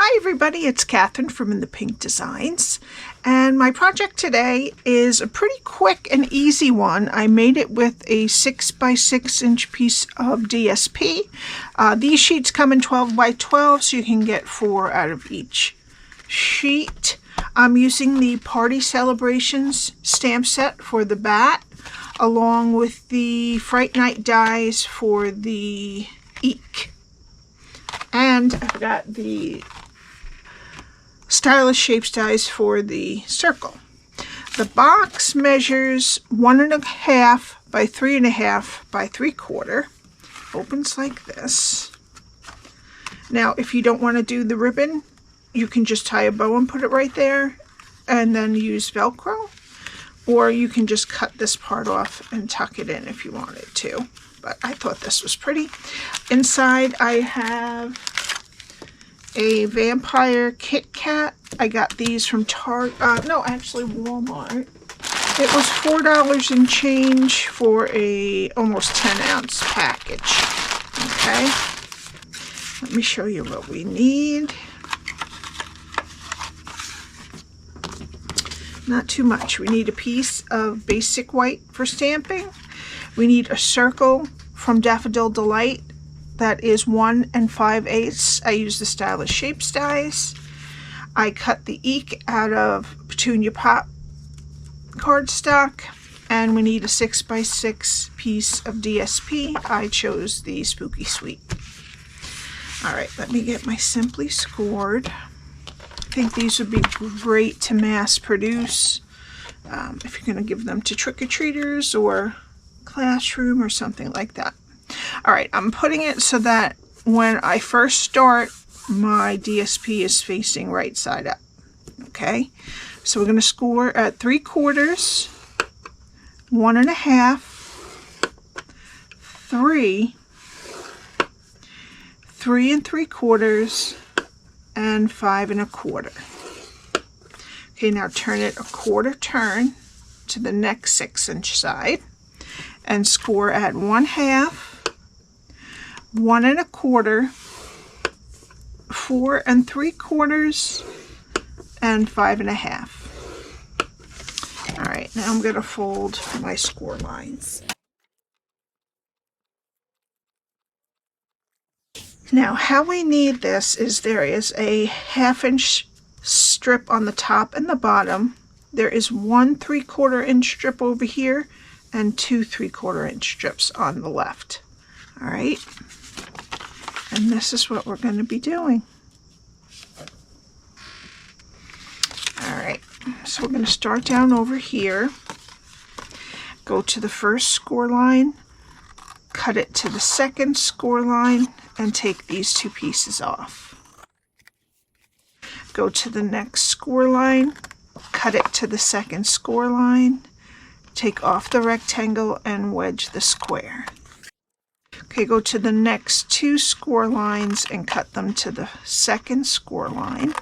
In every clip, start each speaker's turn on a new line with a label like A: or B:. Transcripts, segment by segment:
A: Hi everybody, it's Cathryn from In the Pink Designs, and my project today is a pretty quick and easy one. I made it with a 6 by 6 inch piece of DSP. These sheets come in 12 by 12, so you can get 4 out of each sheet. I'm using the Party Celebrations stamp set for the bat, along with the Fright Night dies for the Ink. And I've got the Stylish Shapes dies for the circle. The box measures 1.5 by 3.5 by 3/4. Opens like this. Now, if you don't want to do the ribbon, you can just tie a bow and put it right there and then use Velcro. Or you can just cut this part off and tuck it in if you wanted to. But I thought this was pretty. Inside I have a vampire Kit Kat. I got these from Walmart. It was $4 and change for a almost 10-ounce package. Okay, let me show you what we need. Not too much. We need a piece of basic white for stamping. We need a circle from Daffodil Delight. That is 1 5/8. I use the Stylish Shapes dies. I cut the ink out of Petunia Pop Cardstock, and we need a 6 by 6 piece of DSP. I chose the Spooky Sweet. All right, let me get my Simply Scored. I think these would be great to mass produce if you're going to give them to trick-or-treaters or classroom or something like that. All right, I'm putting it so that when I first start, my DSP is facing right side up. Okay, so we're going to score at 3/4, 1.5, 3, 3 3/4, and 5 1/4. Okay, now turn it a quarter turn to the next 6-inch side and score at 1/2, 1 1/4, 4 3/4, and 5 1/2. All right, now I'm going to fold my score lines. Now, how we need this is there is a 1/2-inch strip on the top and the bottom. There is 1 3/4 inch strip over here and 2 3/4 inch strips on the left. All right, and this is what we're going to be doing. All right, so we're going to start down over here, go to the first score line, cut it to the second score line, and take these 2 pieces off. Go to the next score line, cut it to the second score line, take off the rectangle and wedge the square. Okay, go to the next 2 score lines and cut them to the second score line.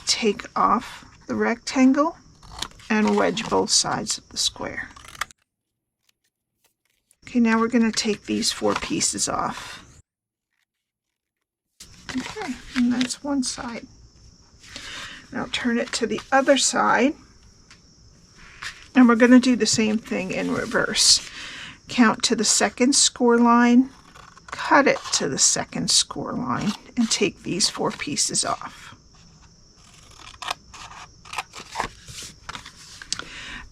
A: Take off the rectangle and wedge both sides of the square. Okay, now we're going to take these 4 pieces off. Okay, and that's one side. Now turn it to the other side, and we're going to do the same thing in reverse. Count to the second score line, cut it to the second score line, and take these 4 pieces off.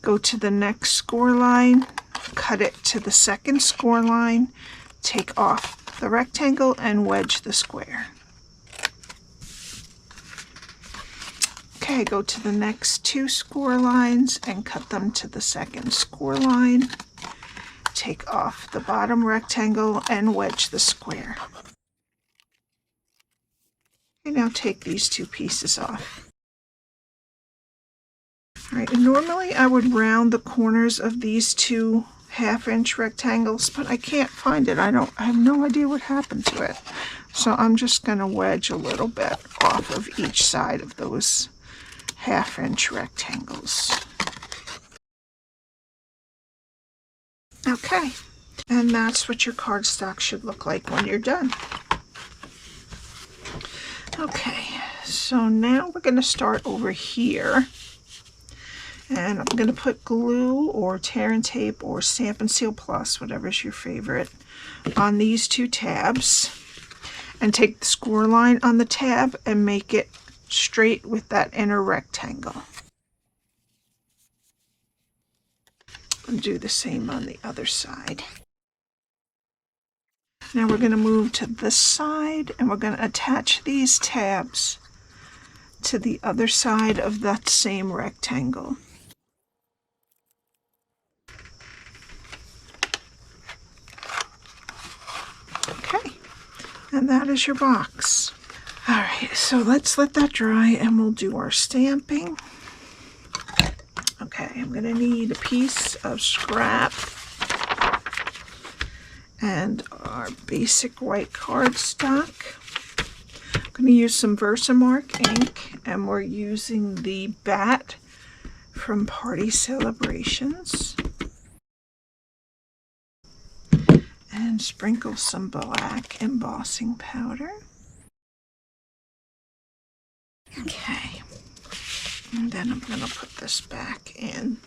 A: Go to the next score line, cut it to the second score line, take off the rectangle and wedge the square. Okay, go to the next 2 score lines and cut them to the second score line. Take off the bottom rectangle and wedge the square. Okay, now take these 2 pieces off. All right, and normally I would round the corners of these 2 1/2-inch rectangles, but I can't find it. I have no idea what happened to it. So I'm just going to wedge a little bit off of each side of those 1/2-inch rectangles. Okay, and that's what your cardstock should look like when you're done. Okay, so now we're going to start over here. And I'm going to put glue or tear and tape or Stampin' Seal Plus, whatever's your favorite, on these two tabs. And take the score line on the tab and make it straight with that inner rectangle. And do the same on the other side. Now we're going to move to this side and we're going to attach these tabs to the other side of that same rectangle. Okay, and that is your box. All right, so let's let that dry and we'll do our stamping. Okay, I'm going to need a piece of scrap and our basic white cardstock. I'm going to use some Versamark ink, and we're using the bat from Party Celebrations. And sprinkle some black embossing powder. Okay. And then I'm going to put this back in.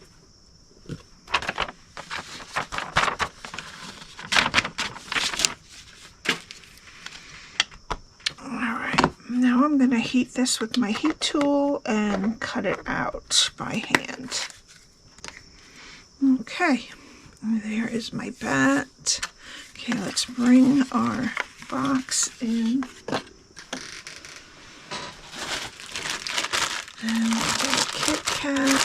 A: Alright, now I'm going to heat this with my heat tool and cut it out by hand. Okay, there is my bat. Okay, let's bring our box in. And we'll get a Kit Kat.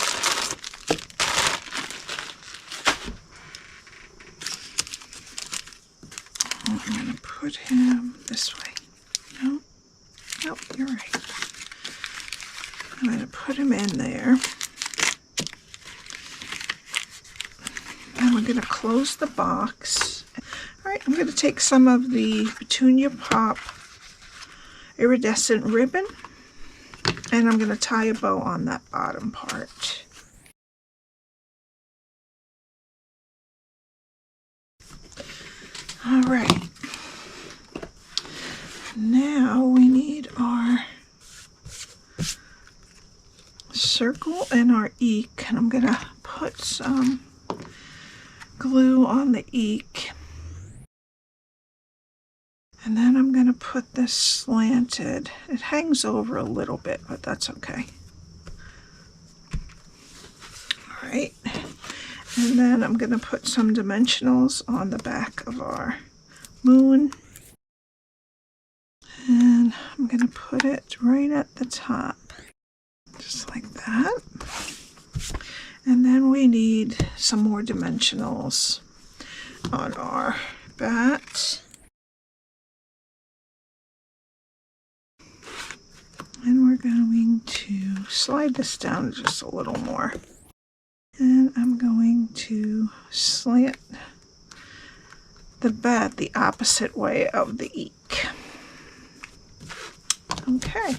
A: I'm going to put him this way. No, nope, you're right. I'm going to put him in there. And we're going to close the box. All right, I'm going to take some of the Petunia Pop Iridescent ribbon. And I'm going to tie a bow on that bottom part. All right. Now we need our circle and our ink. And I'm going to put some glue on the ink. And then I'm going to put this slanted. It hangs over a little bit, but that's okay. All right. And then I'm going to put some dimensionals on the back of our moon. And I'm going to put it right at the top. Just like that. And then we need some more dimensionals on our bat. And we're going to slide this down just a little more. And I'm going to slant the bat the opposite way of the ink. Okay.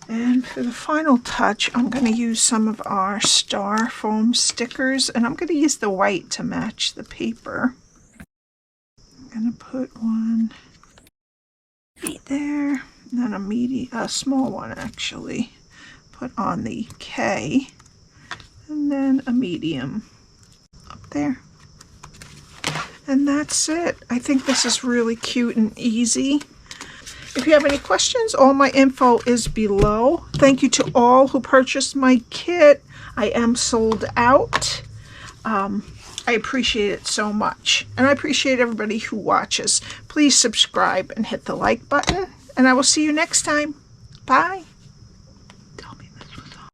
A: And for the final touch, I'm going to use some of our star foam stickers. And I'm going to use the white to match the paper. I'm going to put one right there. And then a small one actually, put on the K, and then a medium up there. And that's it. I think this is really cute and easy. If you have any questions, all my info is below. Thank you to all who purchased my kit. I am sold out. I appreciate it so much. And I appreciate everybody who watches. Please subscribe and hit the like button. And I will see you next time. Bye.